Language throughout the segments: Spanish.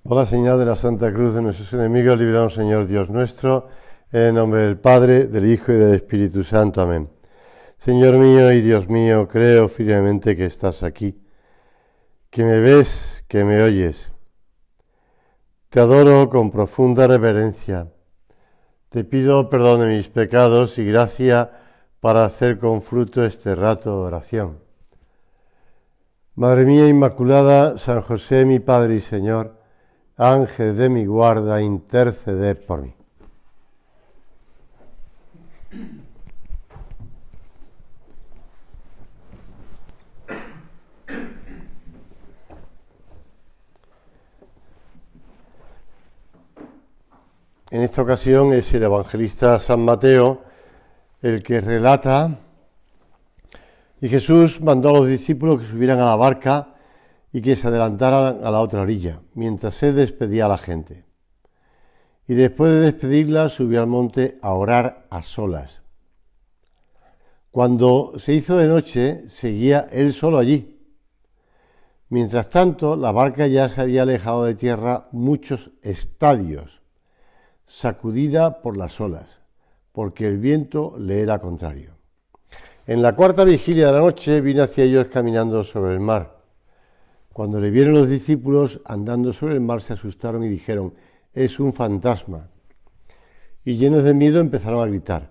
Por la señal de la Santa Cruz de nuestros enemigos, líbranos, Señor Dios nuestro, en el nombre del Padre, del Hijo y del Espíritu Santo. Amén. Señor mío y Dios mío, creo firmemente que estás aquí, que me ves, que me oyes. Te adoro con profunda reverencia. Te pido perdón de mis pecados y gracia para hacer con fruto este rato de oración. Madre mía Inmaculada, San José, mi Padre y Señor, Ángel de mi guarda, interceded por mí. En esta ocasión es el evangelista San Mateo el que relata, y Jesús mandó a los discípulos que subieran a la barca y que se adelantaran a la otra orilla, mientras él despedía a la gente. Y después de despedirla, subió al monte a orar a solas. Cuando se hizo de noche, seguía él solo allí. Mientras tanto, la barca ya se había alejado de tierra muchos estadios, sacudida por las olas, porque el viento le era contrario. En la cuarta vigilia de la noche vino hacia ellos caminando sobre el mar. Cuando le vieron los discípulos andando sobre el mar, se asustaron y dijeron: «Es un fantasma». Y llenos de miedo empezaron a gritar.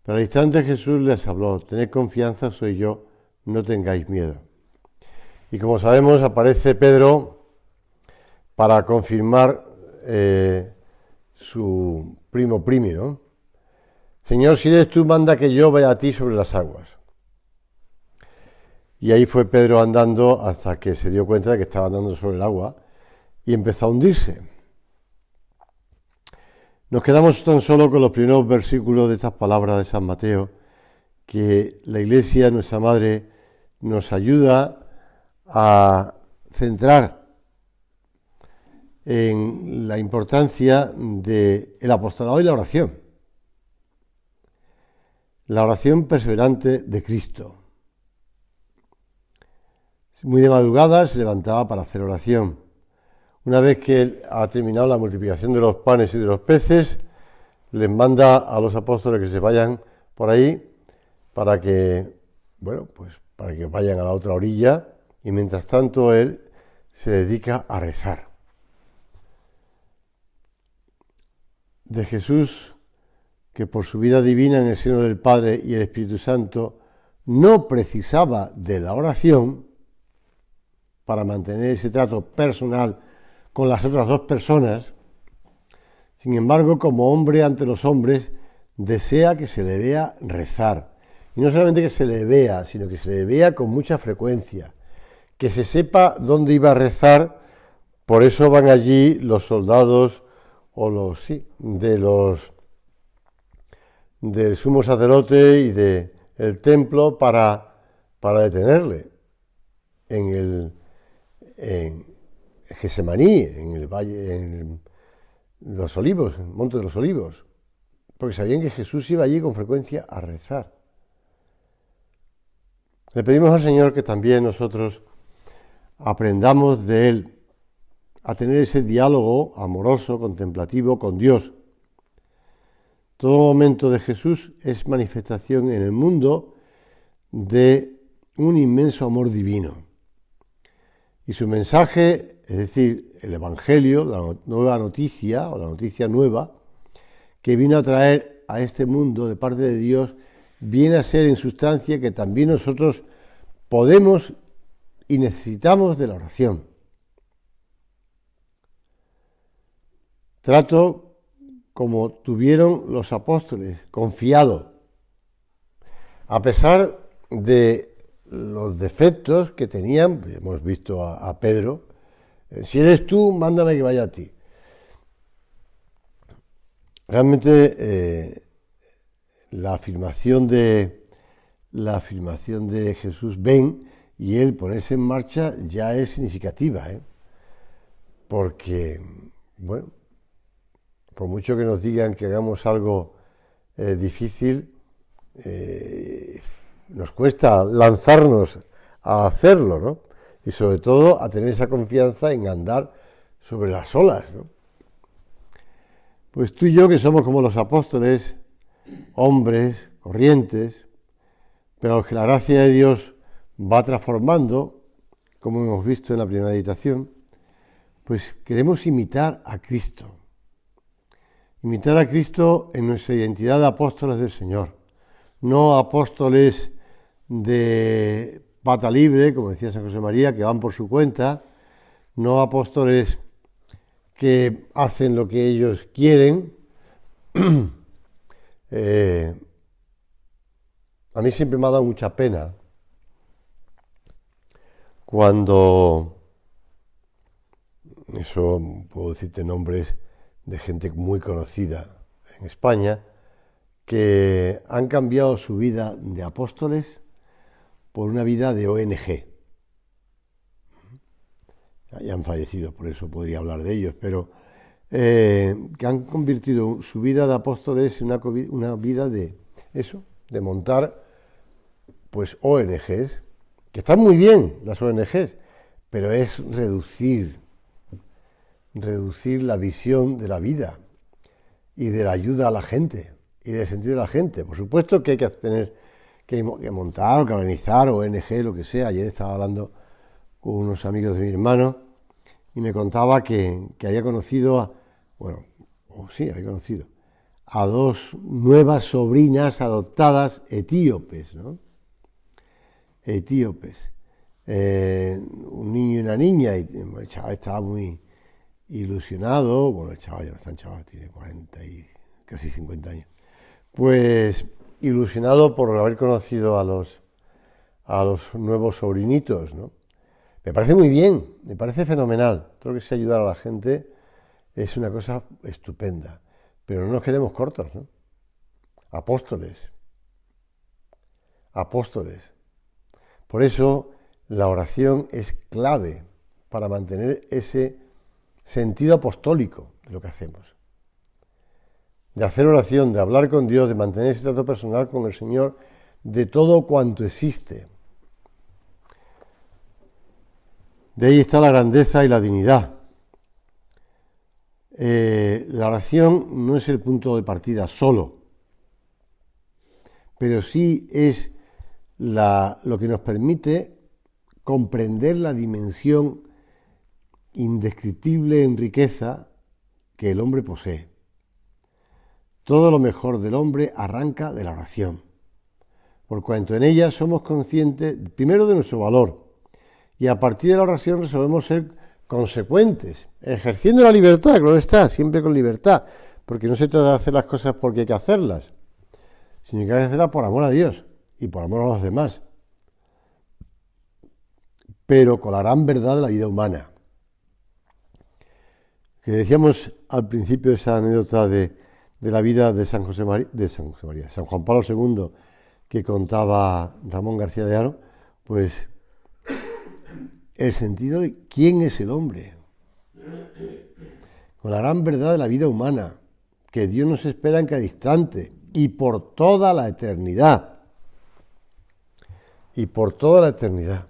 Pero al instante Jesús les habló: «Tened confianza, soy yo, no tengáis miedo». Y como sabemos, aparece Pedro para confirmar su primo primi, ¿no? «Señor, si eres tú, manda que yo vaya a ti sobre las aguas». Y ahí fue Pedro andando hasta que se dio cuenta de que estaba andando sobre el agua y empezó a hundirse. Nos quedamos tan solo con los primeros versículos de estas palabras de San Mateo, que la Iglesia, nuestra Madre, nos ayuda a centrar en la importancia del apostolado y la oración. La oración perseverante de Cristo. Muy de madrugada se levantaba para hacer oración. Una vez que él ha terminado la multiplicación de los panes y de los peces, les manda a los apóstoles que se vayan por ahí para que vayan a la otra orilla, y mientras tanto él se dedica a rezar. De Jesús, que por su vida divina en el seno del Padre y el Espíritu Santo no precisaba de la oración para mantener ese trato personal con las otras dos personas, sin embargo, como hombre ante los hombres, desea que se le vea rezar. Y no solamente que se le vea, sino que se le vea con mucha frecuencia, que se sepa dónde iba a rezar. Por eso van allí los soldados del sumo sacerdote y del templo para detenerle en Gesemaní, en el valle, en los Olivos, en el Monte de los Olivos, porque sabían que Jesús iba allí con frecuencia a rezar. Le pedimos al Señor que también nosotros aprendamos de Él a tener ese diálogo amoroso, contemplativo con Dios. Todo momento de Jesús es manifestación en el mundo de un inmenso amor divino. Y su mensaje, es decir, el Evangelio, la nueva noticia o la noticia nueva, que vino a traer a este mundo de parte de Dios, viene a ser en sustancia que también nosotros podemos y necesitamos de la oración. Trato como tuvieron los apóstoles, confiado, a pesar de los defectos que tenían. Hemos visto a Pedro: si eres tú, mándame que vaya a ti. Realmente la afirmación de Jesús, ven, y él ponerse en marcha, ya es significativa, porque, bueno, por mucho que nos digan que hagamos algo difícil, nos cuesta lanzarnos a hacerlo, ¿no? Y sobre todo a tener esa confianza en andar sobre las olas, ¿no? Pues tú y yo, que somos como los apóstoles, hombres, corrientes, pero a los que la gracia de Dios va transformando, como hemos visto en la primera meditación, pues queremos imitar a Cristo. Imitar a Cristo en nuestra identidad de apóstoles del Señor, no apóstoles de pata libre, como decía San José María, que van por su cuenta, no apóstoles que hacen lo que ellos quieren. A mí siempre me ha dado mucha pena cuando, eso puedo decirte nombres de gente muy conocida en España, que han cambiado su vida de apóstoles por una vida de ONG. Ya han fallecido, por eso podría hablar de ellos, pero que han convertido su vida de apóstoles en una vida de eso, de montar pues ONGs, que están muy bien las ONGs, pero es reducir la visión de la vida y de la ayuda a la gente y del sentido de la gente. Por supuesto que hay que tener que montar o que organizar ONG, lo que sea. Ayer estaba hablando con unos amigos de mi hermano y me contaba que había conocido había conocido a dos nuevas sobrinas adoptadas etíopes, ¿no? Etíopes. Un niño y una niña, y el chaval estaba muy ilusionado. Bueno, el chaval ya no es tan chaval, tiene 40 y casi 50 años. Pues ilusionado por haber conocido a los nuevos sobrinitos, ¿no? Me parece muy bien, me parece fenomenal. Todo lo que sea ayudar a la gente es una cosa estupenda. Pero no nos quedemos cortos, ¿no? Apóstoles. Apóstoles. Por eso la oración es clave para mantener ese sentido apostólico de lo que hacemos. De hacer oración, de hablar con Dios, de mantener ese trato personal con el Señor, de todo cuanto existe. De ahí está la grandeza y la dignidad. La oración no es el punto de partida solo, pero sí es lo que nos permite comprender la dimensión indescriptible en riqueza que el hombre posee. Todo lo mejor del hombre arranca de la oración, por cuanto en ella somos conscientes primero de nuestro valor, y a partir de la oración resolvemos ser consecuentes, ejerciendo la libertad, claro está, siempre con libertad, porque no se trata de hacer las cosas porque hay que hacerlas, sino que hay que hacerlas por amor a Dios y por amor a los demás, pero con la gran verdad de la vida humana. Que decíamos al principio esa anécdota de la vida de San Juan Pablo II, que contaba Ramón García de Haro, pues el sentido de quién es el hombre, con la gran verdad de la vida humana, que Dios nos espera en cada instante y por toda la eternidad. Y por toda la eternidad.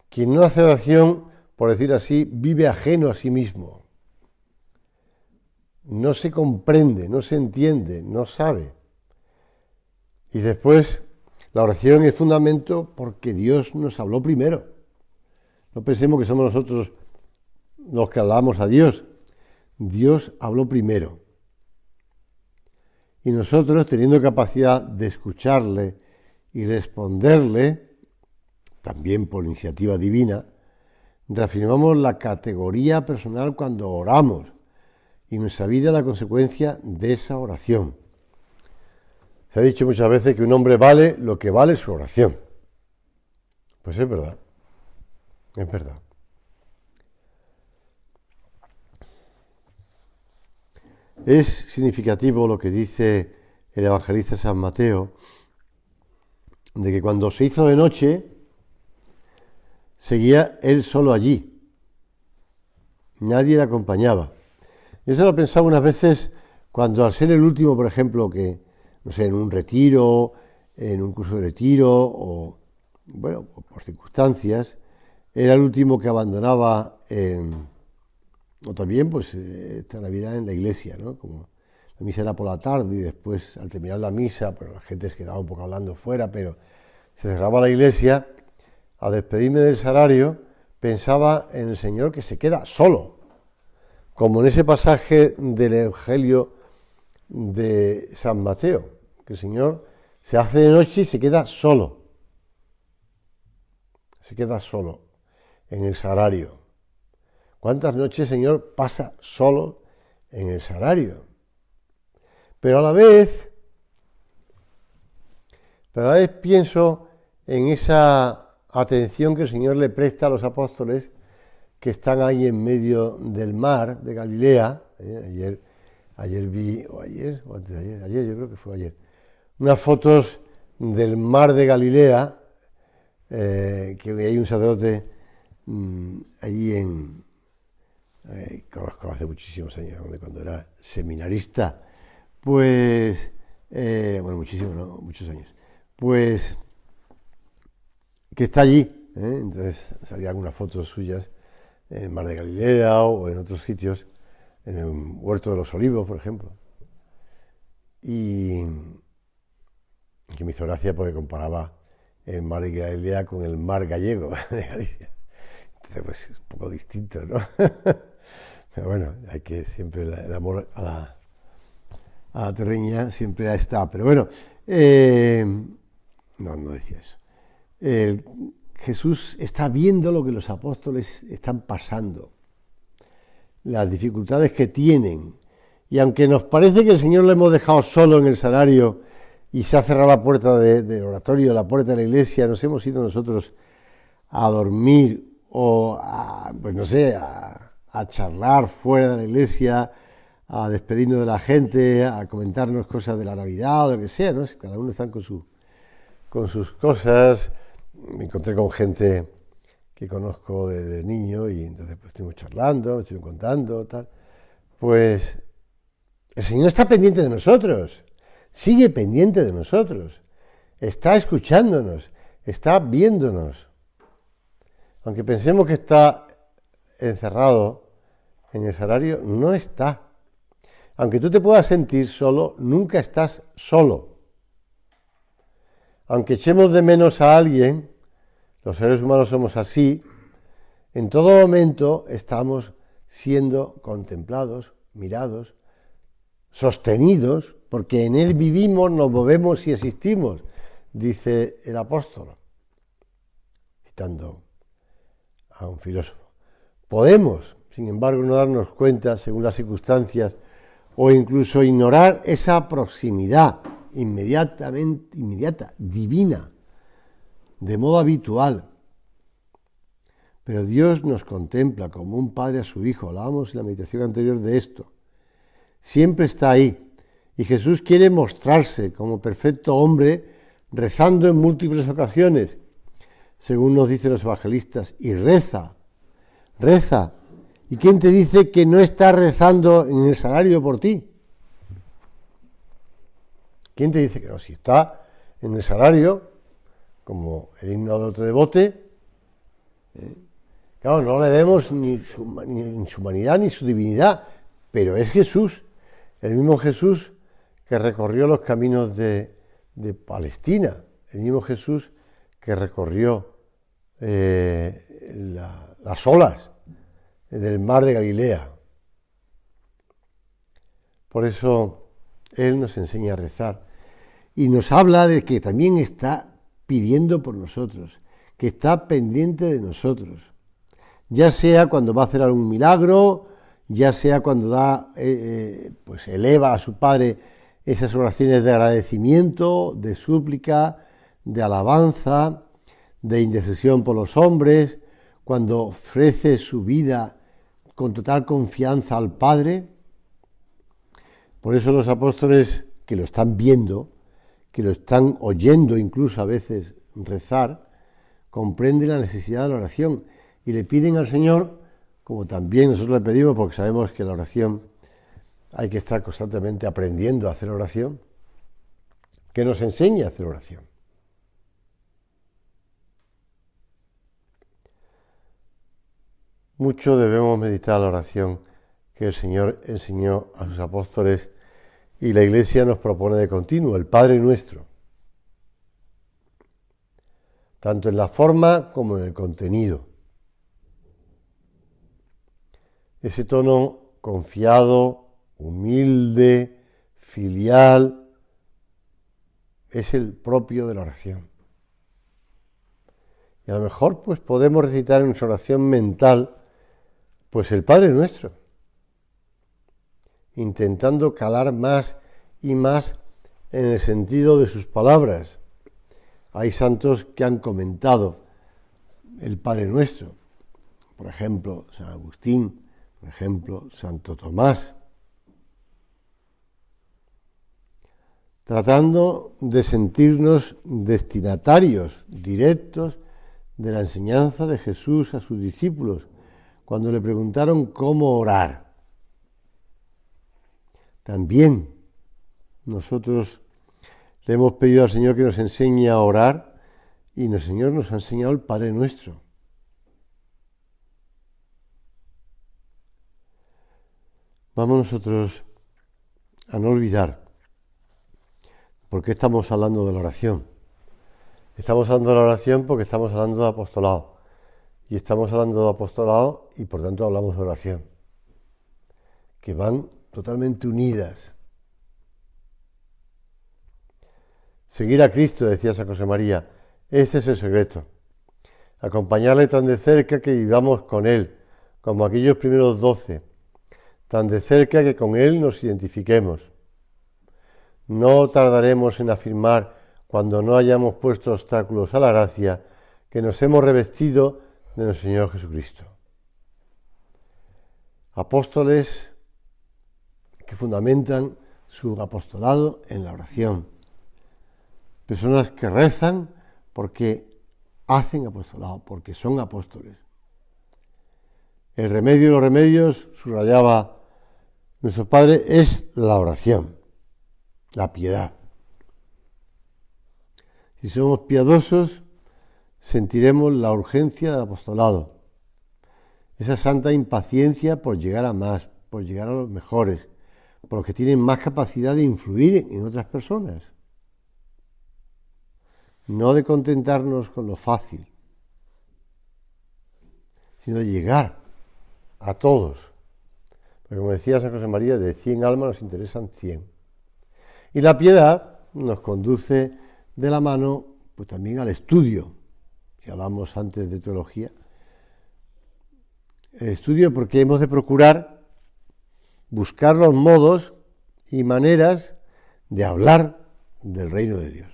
Quien no hace oración, por decir así, vive ajeno a sí mismo. No se comprende, no se entiende, no sabe. Y después, la oración es fundamento porque Dios nos habló primero. No pensemos que somos nosotros los que hablamos a Dios. Dios habló primero. Y nosotros, teniendo capacidad de escucharle y responderle, también por iniciativa divina, reafirmamos la categoría personal cuando oramos, y nuestra vida es la consecuencia de esa oración. Se ha dicho muchas veces que un hombre vale lo que vale su oración. Pues es verdad, es verdad. Es significativo lo que dice el evangelista San Mateo, de que cuando se hizo de noche, seguía él solo allí. Nadie le acompañaba. Yo se lo pensaba unas veces cuando al ser el último, por ejemplo, que, no sé, en un retiro, en un curso de retiro, o, bueno, por circunstancias, era el último que abandonaba O también, pues, esta Navidad en la iglesia, ¿no? Como la misa era por la tarde y después, al terminar la misa, pues la gente se quedaba un poco hablando fuera, pero se cerraba la iglesia. Al despedirme del salario, pensaba en el Señor que se queda solo, como en ese pasaje del Evangelio de San Mateo, que el Señor se hace de noche y se queda solo en el sagrario. ¿Cuántas noches el Señor pasa solo en el sagrario? Pero a la vez pienso en esa atención que el Señor le presta a los apóstoles que están ahí en medio del mar de Galilea. Ayer vi, o antes de ayer, yo creo que fue ayer, unas fotos del mar de Galilea, que hay un sacerdote allí conozco hace muchísimos años, cuando era seminarista, pues, muchísimos, ¿no? Muchos años, pues, que está allí, entonces salían algunas fotos suyas en el mar de Galilea o en otros sitios, en el huerto de los olivos, por ejemplo, y que me hizo gracia porque comparaba el mar de Galilea con el mar gallego de Galicia. Entonces, pues es un poco distinto, ¿no? Pero bueno, hay que siempre el amor a la terreña siempre está. Pero bueno, no decía eso. Jesús está viendo lo que los apóstoles están pasando, las dificultades que tienen. Y aunque nos parece que el Señor lo hemos dejado solo en el sagrario y se ha cerrado la puerta del oratorio, la puerta de la iglesia, nos hemos ido nosotros a dormir o a charlar fuera de la iglesia, a despedirnos de la gente, a comentarnos cosas de la Navidad o lo que sea, ¿no? Cada uno está con sus cosas. Me encontré con gente que conozco desde niño y entonces pues estuvimos charlando, estuvimos contando, tal. Pues el Señor está pendiente de nosotros, sigue pendiente de nosotros, está escuchándonos, está viéndonos. Aunque pensemos que está encerrado en el sagrario, no está. Aunque tú te puedas sentir solo, nunca estás solo. Aunque echemos de menos a alguien, los seres humanos somos así, en todo momento estamos siendo contemplados, mirados, sostenidos, porque en Él vivimos, nos movemos y existimos, dice el apóstol, citando a un filósofo. Podemos, sin embargo, no darnos cuenta, según las circunstancias, o incluso ignorar esa proximidad inmediata, divina, de modo habitual. Pero Dios nos contempla como un padre a su hijo. Hablábamos en la meditación anterior de esto. Siempre está ahí. Y Jesús quiere mostrarse como perfecto hombre, rezando en múltiples ocasiones, según nos dicen los evangelistas, y reza. ¿Y quién te dice que no está rezando en el sagrario por ti? ¿Quién te dice que no? Si está en el sagrario, como el himno de otro devote, claro, no le vemos ni su humanidad ni su divinidad, pero es Jesús, el mismo Jesús que recorrió los caminos de Palestina, el mismo Jesús que recorrió las olas del mar de Galilea. Por eso Él nos enseña a rezar y nos habla de que también está pidiendo por nosotros, que está pendiente de nosotros, ya sea cuando va a hacer algún milagro, ya sea cuando pues eleva a su Padre esas oraciones de agradecimiento, de súplica, de alabanza, de intercesión por los hombres, cuando ofrece su vida con total confianza al Padre. Por eso los apóstoles que lo están viendo, que lo están oyendo incluso a veces rezar, comprenden la necesidad de la oración y le piden al Señor, como también nosotros le pedimos, porque sabemos que la oración hay que estar constantemente aprendiendo a hacer oración, que nos enseñe a hacer oración. Mucho debemos meditar la oración que el Señor enseñó a sus apóstoles y la Iglesia nos propone de continuo, el Padre Nuestro, tanto en la forma como en el contenido. Ese tono confiado, humilde, filial, es el propio de la oración. Y a lo mejor pues podemos recitar en nuestra oración mental pues el Padre Nuestro, intentando calar más y más en el sentido de sus palabras. Hay santos que han comentado el Padre Nuestro, por ejemplo, San Agustín, por ejemplo, Santo Tomás, tratando de sentirnos destinatarios directos de la enseñanza de Jesús a sus discípulos, cuando le preguntaron cómo orar. También nosotros le hemos pedido al Señor que nos enseñe a orar y el Señor nos ha enseñado el Padre Nuestro. Vamos nosotros a no olvidar por qué estamos hablando de la oración. Estamos hablando de la oración porque estamos hablando de apostolado. Y estamos hablando de apostolado y por tanto hablamos de oración, que van totalmente unidas. Seguir a Cristo, decía San José María, este es el secreto. Acompañarle tan de cerca que vivamos con Él, como aquellos primeros 12, tan de cerca que con Él nos identifiquemos. No tardaremos en afirmar, cuando no hayamos puesto obstáculos a la gracia, que nos hemos revestido de nuestro Señor Jesucristo. Apóstoles que fundamentan su apostolado en la oración. Personas que rezan porque hacen apostolado, porque son apóstoles. El remedio de los remedios, subrayaba nuestro Padre, es la oración, la piedad. Si somos piadosos, sentiremos la urgencia del apostolado, esa santa impaciencia por llegar a más, por llegar a los mejores, por los que tienen más capacidad de influir en otras personas. No de contentarnos con lo fácil, sino de llegar a todos. Porque como decía San José María, de 100 almas nos interesan 100. Y la piedad nos conduce de la mano pues también al estudio. Si hablamos antes de teología, el estudio porque hemos de procurar buscar los modos y maneras de hablar del reino de Dios.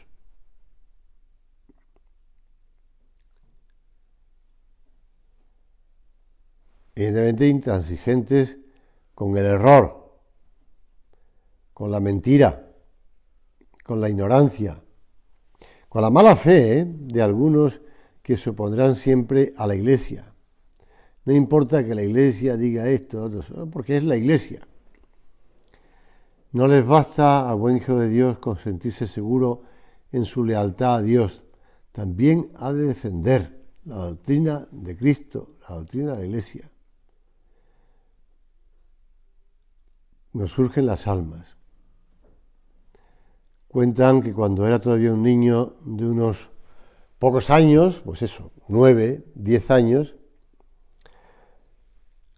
Evidentemente intransigentes con el error, con la mentira, con la ignorancia, con la mala fe de algunos que se opondrán siempre a la Iglesia. No importa que la Iglesia diga esto, porque es la Iglesia. No les basta al buen hijo de Dios con sentirse seguro en su lealtad a Dios. También ha de defender la doctrina de Cristo, la doctrina de la Iglesia. Nos surgen las almas. Cuentan que cuando era todavía un niño de unos pocos años, pues eso, 9, 10 años,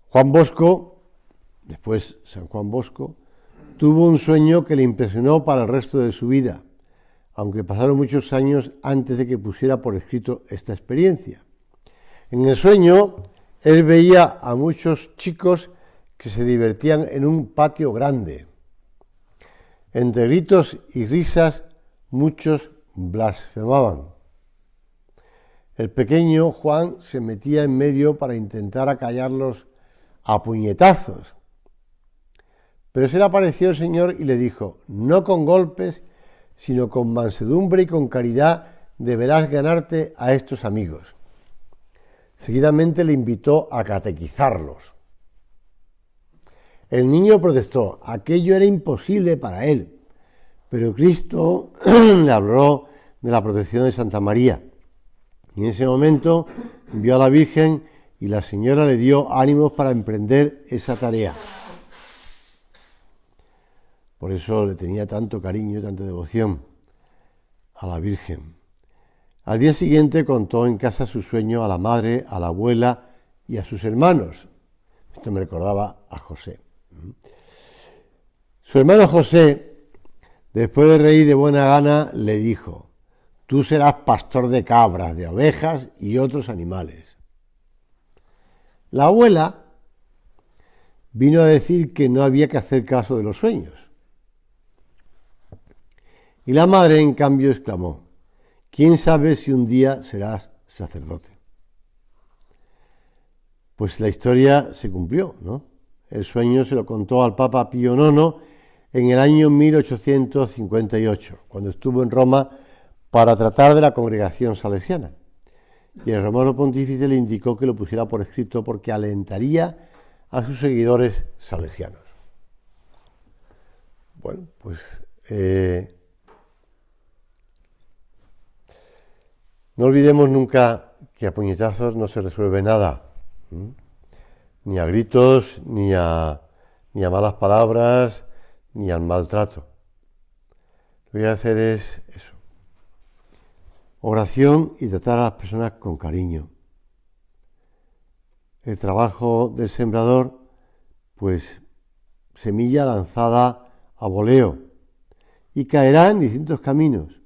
Juan Bosco, después San Juan Bosco, tuvo un sueño que le impresionó para el resto de su vida, aunque pasaron muchos años antes de que pusiera por escrito esta experiencia. En el sueño, él veía a muchos chicos que se divertían en un patio grande. Entre gritos y risas, muchos blasfemaban. El pequeño Juan se metía en medio para intentar acallarlos a puñetazos. Pero se le apareció el Señor y le dijo: no con golpes, sino con mansedumbre y con caridad deberás ganarte a estos amigos. Seguidamente le invitó a catequizarlos. El niño protestó, aquello era imposible para él, pero Cristo le habló de la protección de Santa María. Y en ese momento vio a la Virgen y la Señora le dio ánimos para emprender esa tarea. Por eso le tenía tanto cariño y tanta devoción a la Virgen. Al día siguiente contó en casa su sueño a la madre, a la abuela y a sus hermanos. Esto me recordaba a José. Su hermano José, después de reír de buena gana, le dijo: tú serás pastor de cabras, de ovejas y otros animales. La abuela vino a decir que no había que hacer caso de los sueños. Y la madre, en cambio, exclamó: ¿quién sabe si un día serás sacerdote? Pues la historia se cumplió, ¿no? El sueño se lo contó al Papa Pío IX en el año 1858, cuando estuvo en Roma para tratar de la congregación salesiana. Y el romano pontífice le indicó que lo pusiera por escrito porque alentaría a sus seguidores salesianos. Bueno, pues no olvidemos nunca que a puñetazos no se resuelve nada, ni a gritos, ni a malas palabras, ni al maltrato. Lo que voy a hacer es eso: oración y tratar a las personas con cariño. El trabajo del sembrador, pues semilla lanzada a voleo y caerá en distintos caminos,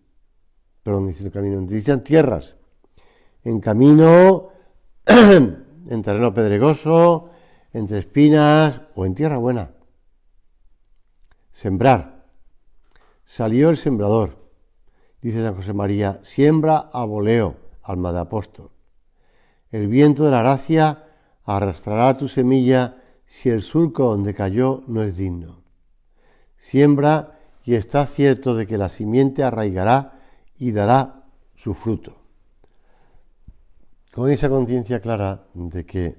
en distintas tierras, en camino, en terreno pedregoso, entre espinas o en tierra buena. Sembrar. Salió el sembrador. Dice San José María: siembra a voleo, alma de apóstol. El viento de la gracia arrastrará tu semilla si el surco donde cayó no es digno. Siembra y está cierto de que la simiente arraigará y dará su fruto. Con esa conciencia clara de que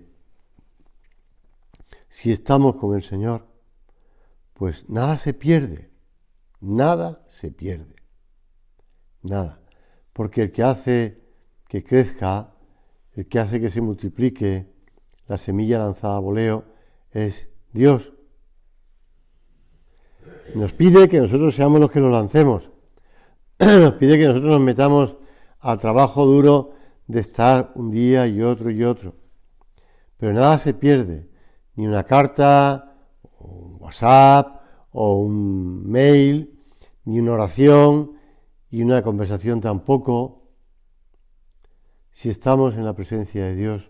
si estamos con el Señor, pues nada se pierde, nada se pierde, nada. Porque el que hace que crezca, el que hace que se multiplique la semilla lanzada a voleo es Dios. Nos pide que nosotros seamos los que lo lancemos. Nos pide que nosotros nos metamos al trabajo duro de estar un día y otro y otro. Pero nada se pierde, ni una carta, o un WhatsApp, o un mail, ni una oración y una conversación tampoco, si estamos en la presencia de Dios.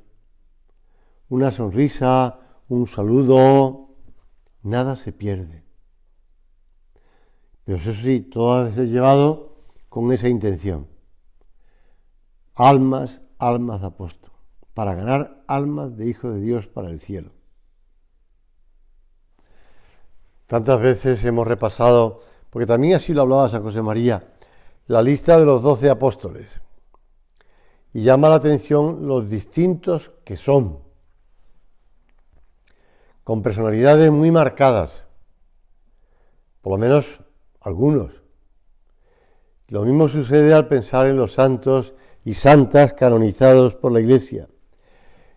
Una sonrisa, un saludo, nada se pierde. Pero eso sí, todo ha de ser llevado con esa intención. Almas de apóstol, para ganar almas de hijos de Dios para el cielo. Tantas veces hemos repasado, porque también así lo hablaba San José María, la lista de los 12 apóstoles. Y llama la atención los distintos que son, con personalidades muy marcadas, por lo menos algunos. Lo mismo sucede al pensar en los santos y santas canonizados por la Iglesia.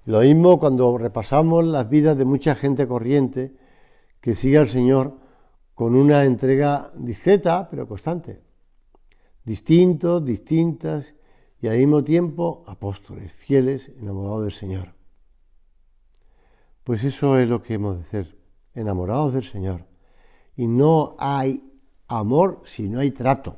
Lo mismo cuando repasamos las vidas de mucha gente corriente que sigue al Señor con una entrega discreta pero constante. Distintos, distintas y al mismo tiempo apóstoles, fieles, enamorados del Señor. Pues eso es lo que hemos de ser, enamorados del Señor. Y no hay amor si no hay trato.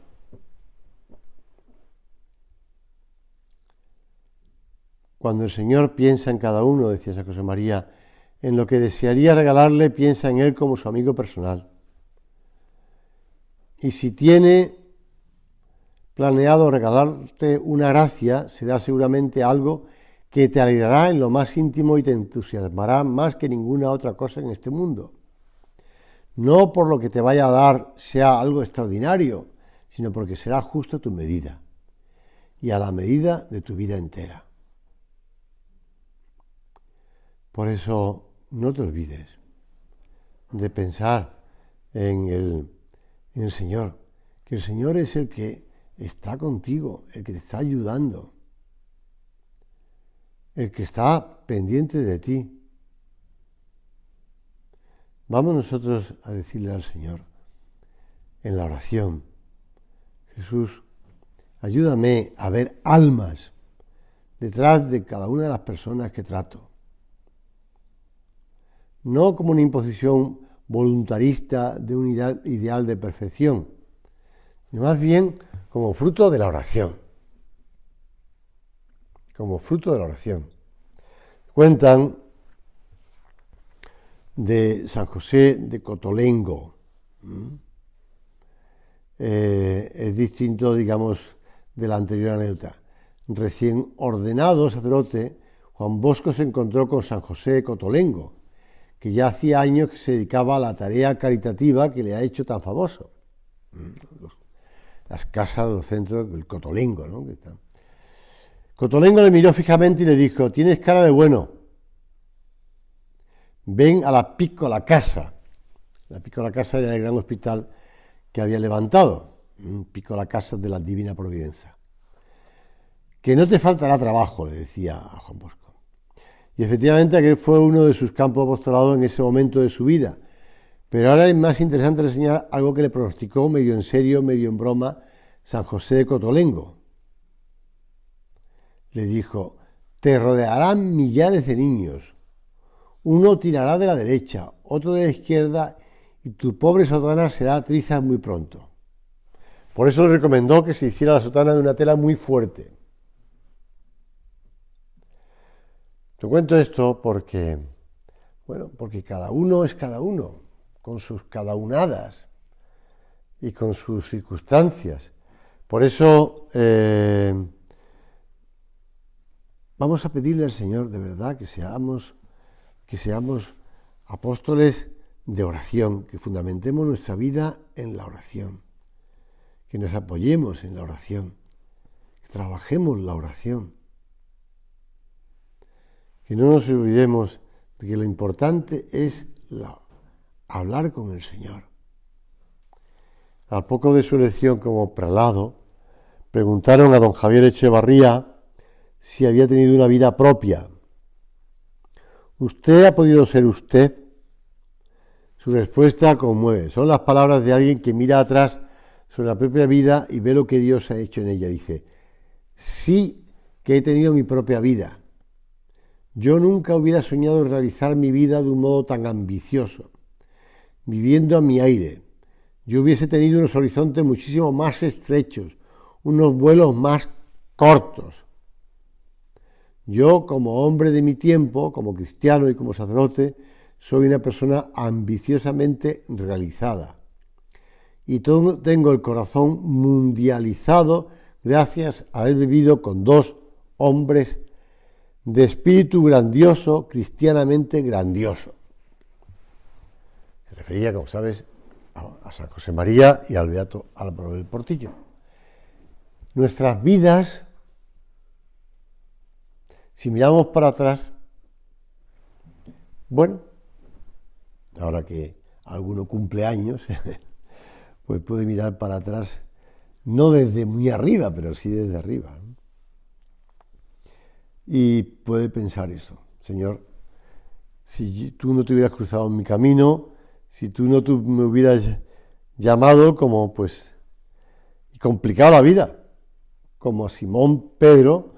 Cuando el Señor piensa en cada uno, decía San José María, en lo que desearía regalarle, piensa en él como su amigo personal. Y si tiene planeado regalarte una gracia, será seguramente algo que te alegrará en lo más íntimo y te entusiasmará más que ninguna otra cosa en este mundo. No por lo que te vaya a dar sea algo extraordinario, sino porque será justo a tu medida y a la medida de tu vida entera. Por eso no te olvides de pensar en el Señor, que el Señor es el que está contigo, el que te está ayudando, el que está pendiente de ti. Vamos nosotros a decirle al Señor: en la oración. Jesús, ayúdame a ver almas detrás de cada una de las personas que trato. No como una imposición voluntarista de un ideal de perfección, sino más bien como fruto de la oración. Como fruto de la oración. Cuentan de San José de Cotolengo. Es distinto, digamos, de la anterior anécdota. Recién ordenado sacerdote, Juan Bosco se encontró con San José de Cotolengo, que ya hacía años que se dedicaba a la tarea caritativa que le ha hecho tan famoso. Las casas, los centros, el Cotolengo, ¿no? Cotolengo le miró fijamente y le dijo: tienes cara de bueno, ven a la Piccola Casa. La Piccola Casa era el gran hospital que había levantado, Piccola Casa de la Divina Providencia. Que no te faltará trabajo, le decía a Juan Bosco. Y efectivamente aquel fue uno de sus campos apostolados en ese momento de su vida. Pero ahora es más interesante reseñar algo que le pronosticó, medio en serio, medio en broma, San José de Cotolengo. Le dijo: te rodearán millares de niños. Uno tirará de la derecha, otro de la izquierda, y tu pobre sotana será trizas muy pronto. Por eso le recomendó que se hiciera la sotana de una tela muy fuerte. Te cuento esto porque cada uno es cada uno, con sus cadaunadas y con sus circunstancias. Por eso vamos a pedirle al Señor de verdad que seamos apóstoles de oración, que fundamentemos nuestra vida en la oración, que nos apoyemos en la oración, que trabajemos la oración, que no nos olvidemos de que lo importante es hablar con el Señor. Al poco de su elección como prelado, preguntaron a don Javier Echevarría si había tenido una vida propia. ¿Usted ha podido ser usted? Su respuesta conmueve. Son las palabras de alguien que mira atrás sobre la propia vida y ve lo que Dios ha hecho en ella. Dice: sí que he tenido mi propia vida. Yo nunca hubiera soñado realizar mi vida de un modo tan ambicioso, viviendo a mi aire. Yo hubiese tenido unos horizontes muchísimo más estrechos, unos vuelos más cortos. Yo, como hombre de mi tiempo, como cristiano y como sacerdote, soy una persona ambiciosamente realizada. Y tengo el corazón mundializado gracias a haber vivido con dos hombres de espíritu grandioso, cristianamente grandioso. Se refería, como sabes, a San José María y al beato Álvaro del Portillo. Nuestras vidas, si miramos para atrás, bueno, ahora que alguno cumple años, pues puede mirar para atrás, no desde muy arriba, pero sí desde arriba, ¿no? Y puede pensar eso: Señor, si tú no te hubieras cruzado en mi camino, si tú no me hubieras llamado, como pues, y complicado la vida, como a Simón Pedro,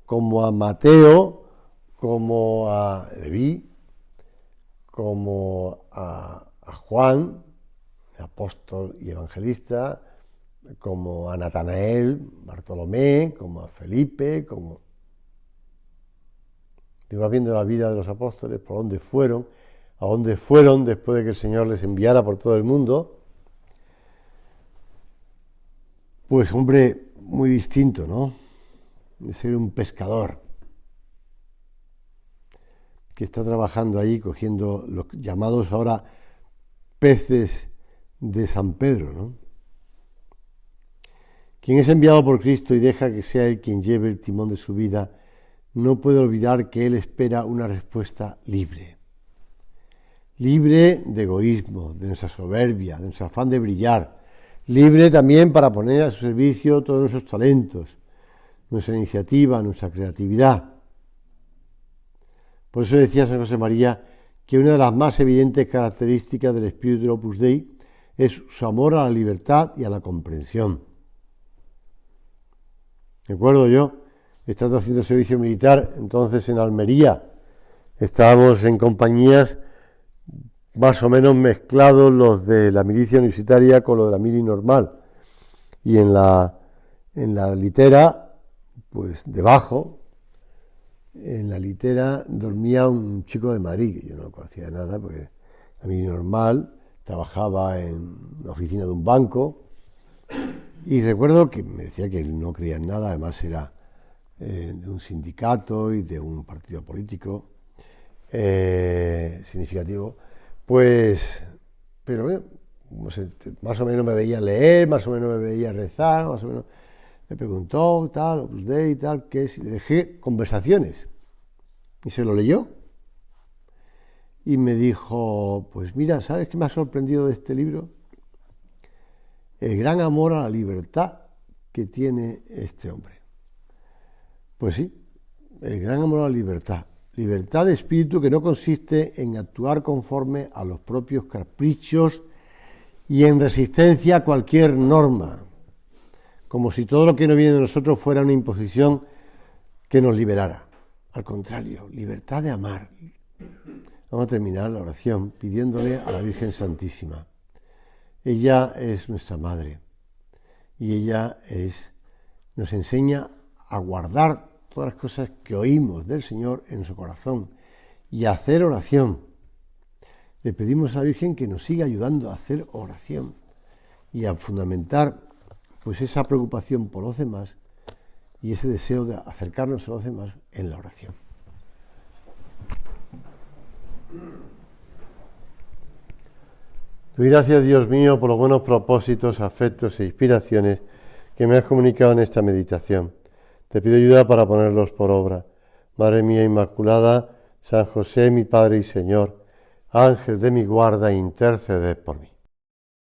como a Mateo, como a Leví, como a Juan, apóstol y evangelista, como a Natanael, Bartolomé, como a Felipe, como... Te vas viendo la vida de los apóstoles, por dónde fueron, a dónde fueron después de que el Señor les enviara por todo el mundo. Pues hombre, muy distinto, ¿no? De ser un pescador que está trabajando ahí cogiendo los llamados ahora peces de San Pedro, ¿no? Quien es enviado por Cristo y deja que sea Él quien lleve el timón de su vida, no puede olvidar que Él espera una respuesta libre. Libre de egoísmo, de nuestra soberbia, de nuestro afán de brillar. Libre también para poner a su servicio todos nuestros talentos, nuestra iniciativa, nuestra creatividad. Por eso decía San José María que una de las más evidentes características del espíritu del Opus Dei es su amor a la libertad y a la comprensión. Recuerdo yo, estando haciendo servicio militar, entonces en Almería, estábamos en compañías más o menos mezclados los de la milicia universitaria con los de la mili normal. Y en la litera, pues debajo, en la litera dormía un chico de Madrid, que yo no lo conocía de nada, porque la mili normal trabajaba en la oficina de un banco, y recuerdo que me decía que él no creía en nada, además era de un sindicato y de un partido político significativo, pues, pero bueno, más o menos me veía leer, más o menos me veía rezar, más o menos me preguntó tal, Opus Dei y tal, que si le dejé conversaciones y se lo leyó y me dijo, pues mira, ¿sabes qué me ha sorprendido de este libro? El gran amor a la libertad que tiene este hombre. Pues sí, el gran amor a la libertad. Libertad de espíritu que no consiste en actuar conforme a los propios caprichos y en resistencia a cualquier norma, como si todo lo que no viene de nosotros fuera una imposición que nos liberara. Al contrario, libertad de amar. Vamos a terminar la oración pidiéndole a la Virgen Santísima. Ella es nuestra madre y ella nos enseña a guardar todas las cosas que oímos del Señor en su corazón y a hacer oración. Le pedimos a la Virgen que nos siga ayudando a hacer oración y a fundamentar pues esa preocupación por los demás y ese deseo de acercarnos a los demás en la oración. Doy gracias, Dios mío, por los buenos propósitos, afectos e inspiraciones que me has comunicado en esta meditación. Te pido ayuda para ponerlos por obra. Madre mía Inmaculada, San José, mi Padre y Señor, Ángel de mi guarda, interceded por mí.